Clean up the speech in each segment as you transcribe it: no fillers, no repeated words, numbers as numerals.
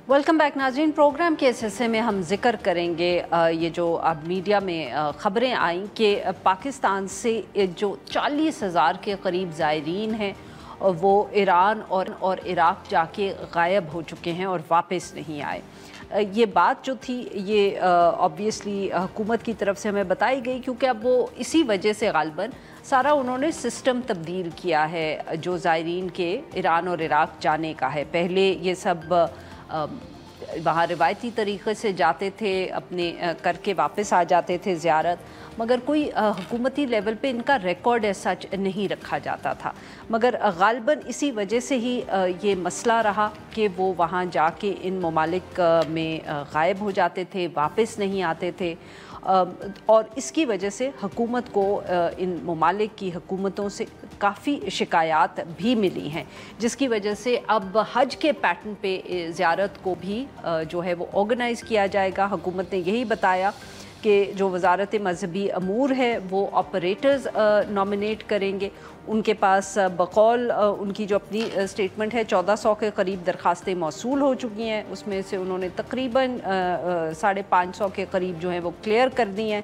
Welcome back नाज़रीन। Programme के इस हिस्से में हम जिक्र करेंगे ये जो अब मीडिया में ख़बरें आई कि पाकिस्तान से जो 40,000 के करीब ज़ायरीन हैं वो ईरान और इराक़ जाके गायब हो चुके हैं और वापस नहीं आए। ये बात जो थी ये ऑब्वियसली हुकूमत की तरफ से हमें बताई गई, क्योंकि अब वो इसी वजह से गालिबन सारा उन्होंने सिस्टम तब्दील किया है जो ज़ायरीन के ईरान और इराक़ जाने का है। पहले ये सब वहाँ रिवायती तरीक़े से जाते थे, अपने करके वापस आ जाते थे ज़ियारत, मगर कोई हुकूमती लेवल पे इनका रिकॉर्ड ऐसा सच नहीं रखा जाता था। मगर गालिबन इसी वजह से ही ये मसला रहा कि वो वहाँ जाके इन ममालिक में गायब हो जाते थे, वापस नहीं आते थे, और इसकी वजह से हुकूमत को इन ममालिक की हुकूमतों से काफ़ी शिकायत भी मिली हैं, जिसकी वजह से अब हज के पैटर्न पे ज़ियारत को भी जो है वो ऑर्गेनाइज़ किया जाएगा। हुकूमत ने यही बताया कि जो वज़ारत मज़हबी अमूर है वो ऑपरेटर्स नॉमिनेट करेंगे। उनके पास बकौल उनकी जो अपनी स्टेटमेंट है 1400 के करीब दरखास्तें मौसूल हो चुकी हैं, उसमें से उन्होंने तकरीबन 550 के करीब जो है वो क्लियर कर दी हैं,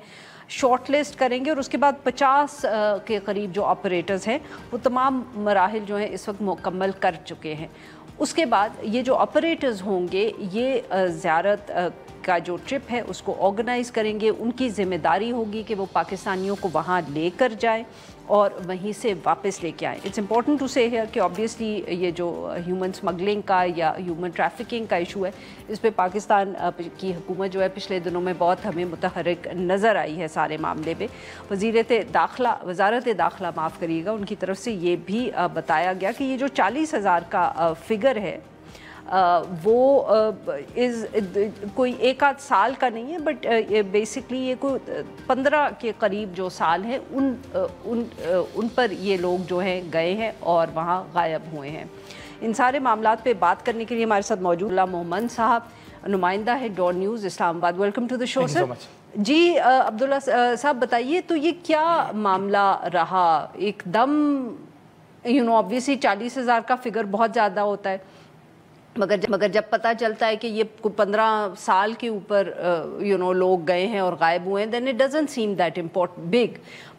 शॉर्ट लिस्ट करेंगे, और उसके बाद 50 के करीब जो ऑपरेटर्स हैं वो तमाम मराहिल जो हैं इस वक्त मुकम्मल कर चुके हैं। उसके बाद ये जो ऑपरेटर्स होंगे ये ज़ियारत का जो ट्रिप है उसको ऑर्गेनाइज़ करेंगे। उनकी ज़िम्मेदारी होगी कि वो पाकिस्तानियों को वहाँ लेकर जाएं और वहीं से वापस लेके आएँ। इट्स इम्पॉर्टेंट टू से हियर कि ऑब्वियसली ये जो ह्यूमन स्मगलिंग का या ह्यूमन ट्रैफिकिंग का इशू है, इस पे पाकिस्तान की हुकूमत जो है पिछले दिनों में बहुत हमें मुतहर्रिक नज़र आई है सारे मामले पे। वज़ारत दाखिला माफ़ करिएगा, उनकी तरफ से ये भी बताया गया कि ये जो 40,000 का फिगर है वो कोई एक आध साल का नहीं है, बट बेसिकली ये कोई 15 के करीब जो साल हैं उन पर ये लोग जो हैं गए हैं और वहाँ गायब हुए हैं। इन सारे मामलात पे बात करने के लिए हमारे साथ मौजूद मोहम्मद साहब, नुमाइंदा है Dawn news Islamabad. Welcome to the show sir. जी अब्दुल्ला साहब बताइए, तो ये क्या मामला रहा? एकदम ऑब्वियसली 40,000 का फिगर बहुत ज़्यादा होता है, मगर जब पता चलता है कि ये 15 साल के ऊपर लोग गए हैं और गायब हुए हैं, then it doesn't seem that important big.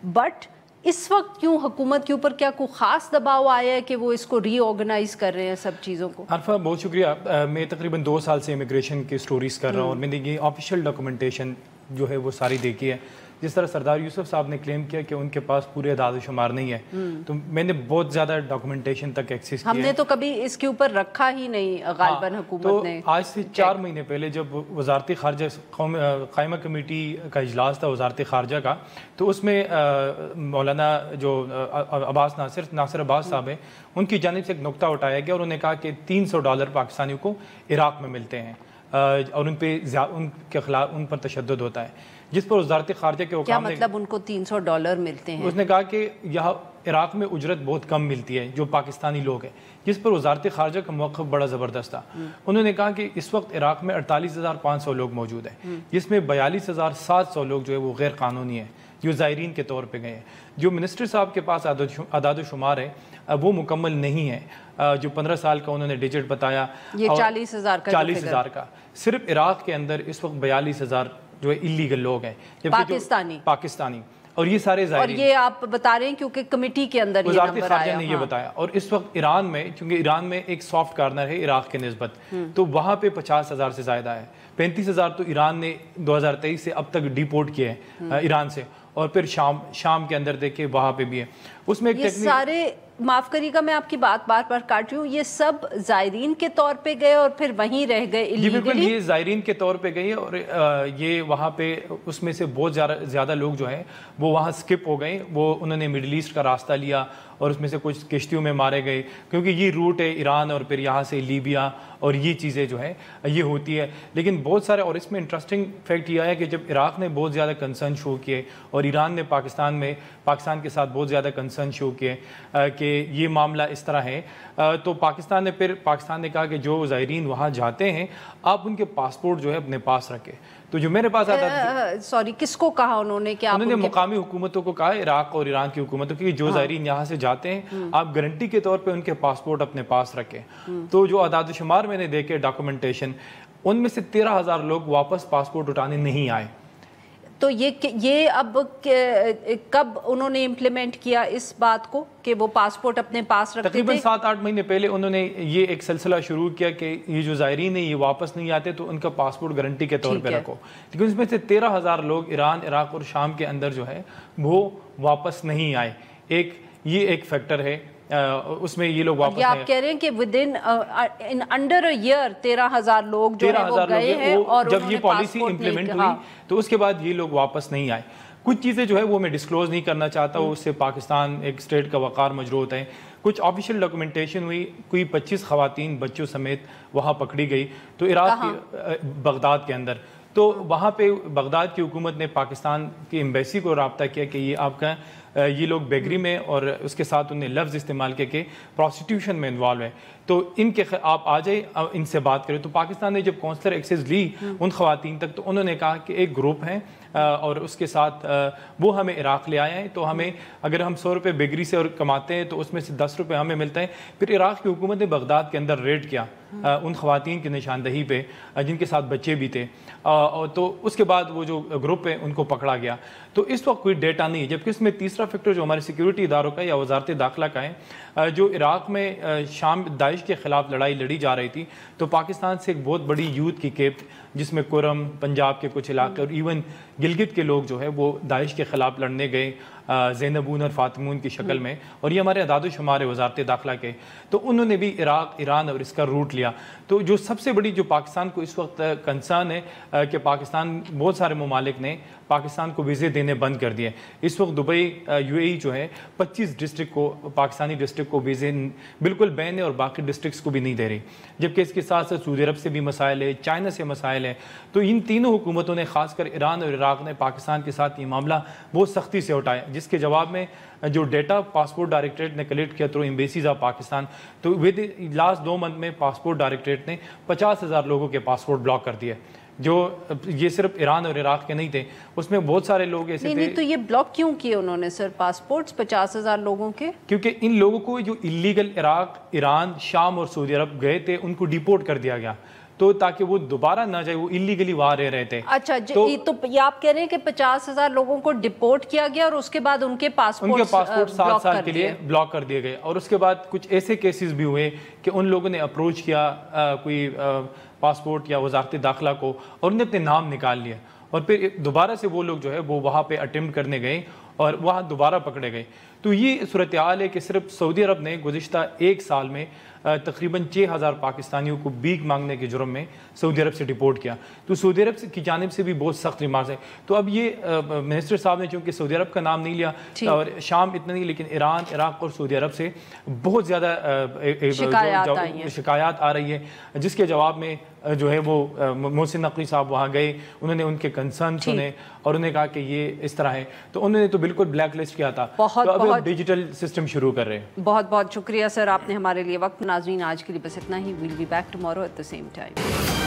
But इस वक्त क्यों हुकूमत के ऊपर क्या कोई ख़ास दबाव आया है कि वो इसको रीऑर्गेनाइज कर रहे हैं सब चीज़ों को? अरफा बहुत शुक्रिया। मैं तकरीबन 2 साल से इमिग्रेशन की स्टोरीज़ कर रहा हूँ और मैंने ये ऑफिशियल डॉक्यूमेंटेशन जो है वो सारी देखी है। जिस तरह सरदार यूसुफ साहब ने क्लेम किया कि उनके पास पूरे अदाद शुमार नहीं है, तो मैंने बहुत ज़्यादा डॉक्यूमेंटेशन तक एक्सेस किया। हमने तो कभी इसके ऊपर रखा ही नहीं गालिबन हुकूमत ने। आज से 4 महीने पहले जब वजारती खारजा कायमा कमेटी का इजलास था वजारत खारजा का, तो उसमें मौलाना जो नासिर अब्बास साहब है उनकी जानिब से एक नुक्ता उठाया गया और उन्होंने कहा कि $300 पाकिस्तानियों को इराक़ में मिलते हैं और उनके खिलाफ उन पर तशद्दुद होता है, जिस पर वज़ारत खारजा के क्या मतलब उनको $300 मिलते हैं? उसने कहा कि यहाँ इराक़ में उजरत बहुत कम मिलती है जो पाकिस्तानी लोग हैं, जिस पर वज़ारत खारजा का मौक़िफ़ बड़ा ज़बरदस्त था। उन्होंने कहा कि इस वक्त इराक़ में 48,500 लोग मौजूद हैं, जिसमें 42,700 लोग जो है वो गैर कानूनी है, जो ज़ायरीन के तौर पर गए हैं। जो मिनिस्टर साहब के पास आदाद शुमार है वो मुकम्मल नहीं है, जो 15 साल का उन्होंने डिजिट बताया, ये 40,000 का सिर्फ इराक़ के अंदर इस वक्त 42,000 जो है इलीगल लोग हैं, पाकिस्तानी, और ये सारे और ये आप बता रहे हैं क्योंकि कमेटी के अंदर ये नंबर आया ने ये बताया। और इस वक्त ईरान में, क्योंकि ईरान में एक सॉफ्ट कार्नर है इराक़ के निस्बत, तो वहाँ पे 50,000 से ज़्यादा है। 35,000 तो ईरान ने 2023 से अब तक डिपोर्ट किए हैं ईरान से, और फिर शाम के अंदर देखे वहाँ पे भी है। उसमें ये सारे, माफ़ करिएगा मैं आपकी बात बार बार काट रही हूँ, ये सब ज़ायरीन के तौर पे गए और फिर वहीं रह गए इलीगली? बिल्कुल, ये ज़ायरीन के तौर पे गए और ये वहाँ पे उसमें से बहुत ज़्यादा लोग जो हैं वो वहाँ स्किप हो गए। वो उन्होंने मिडल ईस्ट का रास्ता लिया और उसमें से कुछ किश्तियों में मारे गए, क्योंकि ये रूट है ईरान और फिर यहाँ से लीबिया और ये चीज़ें जो है ये होती है। लेकिन बहुत सारे, और इसमें इंटरेस्टिंग फैक्ट यह है कि जब इराक़ ने बहुत ज़्यादा कंसर्न शो किए और ईरान ने पाकिस्तान के साथ बहुत ज़्यादा कंसर्न शो किए कि ये मामला इस तरह है, तो पाकिस्तान ने कहा कि जो ज़ायरीन वहाँ जाते हैं आप उनके पासपोर्ट जो है अपने पास रखें। تو جو میرے پاس آتا سوری کس کو کہا انہوں نے کہ انہوں نے مقامی حکومتوں کو کہا، عراق اور ایران کی حکومتوں کی، جو زائرین یہاں سے جاتے ہیں آپ گارنٹی کے طور پہ ان کے پاسپورٹ اپنے پاس رکھیں. تو جو اعداد و شمار میں نے دیکھے ڈاکومنٹیشن، ان میں سے 13,000 لوگ واپس پاسپورٹ اٹھانے نہیں آئے. تو یہ اب کب انہوں نے امپلیمنٹ کیا اس بات کو کہ وہ پاسپورٹ اپنے پاس رکھتے تھے؟ تقریباً 7-8 مہینے پہلے انہوں نے یہ ایک سلسلہ شروع کیا کہ یہ جو زائرین ہیں یہ واپس نہیں آتے تو ان کا پاسپورٹ گارنٹی کے طور پہ رکھو. لیکن اس میں سے 13,000 لوگ ایران، عراق اور شام کے اندر جو ہے وہ واپس نہیں آئے. یہ ایک فیکٹر ہے، اس میں یہ لوگ واپس آپ کہہ رہے ہیں کہ ودن انڈر اے ایئر 13,000 لوگ جو ہیں وہ گئے ہیں، اور جب یہ پالیسی امپلیمنٹ ہوئی تو اس کے بعد یہ لوگ واپس نہیں آئے. کچھ چیزیں جو ہے وہ میں ڈسکلوز نہیں کرنا چاہتا، اس سے پاکستان ایک اسٹیٹ کا وقار مجروح ہوتا ہے. کچھ آفیشیل ڈاکومنٹیشن ہوئی، کوئی 25 خواتین بچوں سمیت وہاں پکڑی گئی تو عراق کی بغداد کے اندر. تو وہاں پہ بغداد کی حکومت نے پاکستان کی ایمبیسی کو رابطہ کیا کہ یہ آپ کا یہ لوگ بیگری میں، اور اس کے ساتھ انہیں لفظ استعمال کیا کہ پروسٹیٹیوشن میں انوالو ہے، تو ان کے آپ آ جائیں ان سے بات کریں. تو پاکستان نے جب کونسلر ایکسیس لی ان خواتین تک تو انہوں نے کہا کہ ایک گروپ ہے اور اس کے ساتھ وہ ہمیں عراق لے آئے ہیں، تو ہمیں اگر ہم 100 روپے بیگری سے اور کماتے ہیں تو اس میں سے 10 روپے ہمیں ملتا ہے. پھر عراق کی حکومت نے بغداد کے اندر ریڈ کیا ان خواتین کی نشاندہی پہ جن کے ساتھ بچے بھی تھے، تو اس کے بعد وہ جو گروپ ہے ان کو پکڑا گیا. تو اس وقت کوئی ڈیٹا نہیں ہے. جبکہ اس میں تیسرا فیکٹر جو ہمارے سیکیورٹی اداروں کا یا وزارت داخلہ کا ہے، جو عراق میں شام داعش کے خلاف لڑائی لڑی جا رہی تھی تو پاکستان سے ایک بہت بڑی یوتھ کی کیمپ جس میں کرم، پنجاب کے کچھ علاقے اور ایون گلگت کے لوگ جو ہے وہ داعش کے خلاف لڑنے گئے زینبون اور فاطمون کی شکل میں، اور یہ ہمارے اعداد و شمار وزارت داخلہ کے. تو انہوں نے بھی عراق، ایران اور اس کا روٹ لیا. تو جو سب سے بڑی جو پاکستان کو اس وقت کنسرن ہے کہ پاکستان بہت سارے ممالک نے پاکستان کو ویزے دینے بند کر دیے. اس وقت دبئی UAE جو ہے 25 ڈسٹرکٹ کو، پاکستانی ڈسٹرکٹ کو ویزے بالکل بین ہے اور باقی ڈسٹرکٹس کو بھی نہیں دے رہی. جبکہ اس کے ساتھ ساتھ سعودی عرب سے بھی مسائل ہے، چائنا سے مسائل ہے. تو ان تینوں حکومتوں نے، خاص کر ایران اور عراق نے، پاکستان کے ساتھ یہ معاملہ بہت سختی سے اٹھایا، جس کے جواب میں جو ڈیٹا پاسپورٹ ڈائریکٹریٹ نے کلیکٹ کیا تھرو ایمبیسیز آف پاکستان، تو ود لاسٹ 2 منتھ میں پاسپورٹ ڈائریکٹریٹ نے 50,000 لوگوں کے پاسپورٹ بلاک کر دیے. جو یہ صرف ایران اور عراق کے نہیں تھے، اس میں بہت سارے لوگ ایسے تھے. نہیں تو یہ بلاک کیوں کیے انہوں نے سر پاسپورٹس 50,000 لوگوں کے؟ کیونکہ ان لوگوں کو جو ایلیگل عراق، ایران، شام اور سعودی عرب گئے تھے ان کو ڈیپورٹ کر دیا گیا، تو تاکہ وہ دوبارہ نہ جائے، وہ ایلیگلی وہاں رہ رہے تھے. اچھا تو یہ آپ کہہ رہے ہیں کہ 50,000 لوگوں کو ڈیپورٹ کیا گیا اور اس کے بعد ان کے پاسپورٹ 7 سال کے لیے بلاک کر دیے گئے. اور اس کے بعد کچھ ایسے کیسز بھی ہوئے کہ ان لوگوں نے اپروچ کیا کوئی پاسپورٹ یا وزارت داخلہ کو، اور انہیں اپنے نام نکال لیے، اور پھر دوبارہ سے وہ لوگ جو ہے وہ وہاں پہ اٹیمپٹ کرنے گئے اور وہاں دوبارہ پکڑے گئے. تو یہ صورتحال ہے کہ صرف سعودی عرب نے گزشتہ 1 سال میں تقریباً 6,000 پاکستانیوں کو بھیک مانگنے کے جرم میں سعودی عرب سے ڈیپورٹ کیا. تو سعودی عرب کی جانب سے بھی بہت سخت ریمارکس ہے. تو اب یہ منسٹر صاحب نے چونکہ سعودی عرب کا نام نہیں لیا اور شام اتنا نہیں، لیکن ایران، عراق اور سعودی عرب سے بہت زیادہ شکایات آ رہی ہے، جس کے جواب میں جو ہے وہ محسن نقوی صاحب وہاں گئے، انہوں نے ان کے کنسرن سنے اور انہوں نے کہا کہ یہ اس طرح ہے. تو انہوں نے تو بالکل بلیک لسٹ کیا تھا، تو اب ڈیجیٹل سسٹم شروع کر رہے ہیں. بہت بہت شکریہ سر، آپ نے ہمارے لیے وقت. ناظرین آج کے لیے بس اتنا ہی. We'll be back tomorrow at the same time.